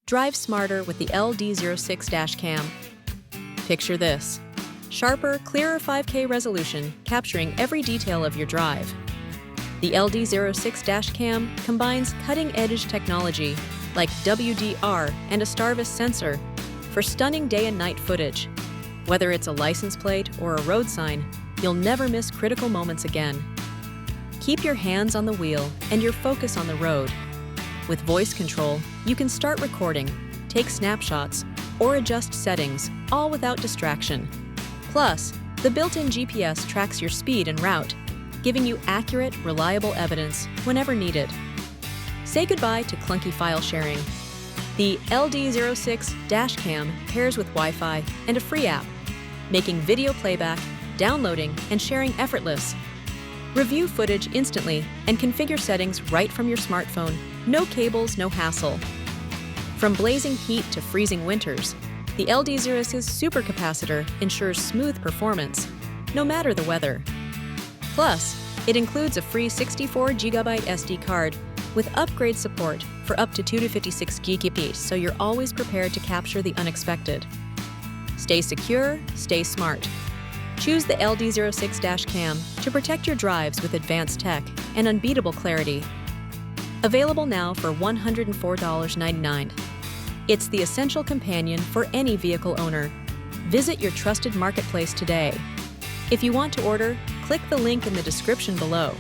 Drive smarter with the LD06 dash cam. Picture this: sharper, clearer 5K resolution capturing every detail of your drive. The LD06 dash cam combines cutting-edge technology like WDR and a Starvis sensor for stunning day and night footage. Whether it's a license plate or a road sign, you'll never miss critical moments again. Keep your hands on the wheel and your focus on the road. With voice control, you can start recording, take snapshots, or adjust settings, all without distraction. Plus, the built-in GPS tracks your speed and route, giving you accurate, reliable evidence whenever needed. Say goodbye to clunky file sharing. The LD06 dash cam pairs with Wi-Fi and a free app, making video playback, downloading, and sharing effortless. Review footage instantly and configure settings right from your smartphone. No cables, no hassle. From blazing heat to freezing winters, the LD06's supercapacitor ensures smooth performance, no matter the weather. Plus, it includes a free 64GB SD card with upgrade support for up to 256 GB, so you're always prepared to capture the unexpected. Stay secure, stay smart. Choose the LD06 dash cam to protect your drives with advanced tech and unbeatable clarity. Available now for $104.99. It's the essential companion for any vehicle owner. Visit your trusted marketplace today. If you want to order, click the link in the description below.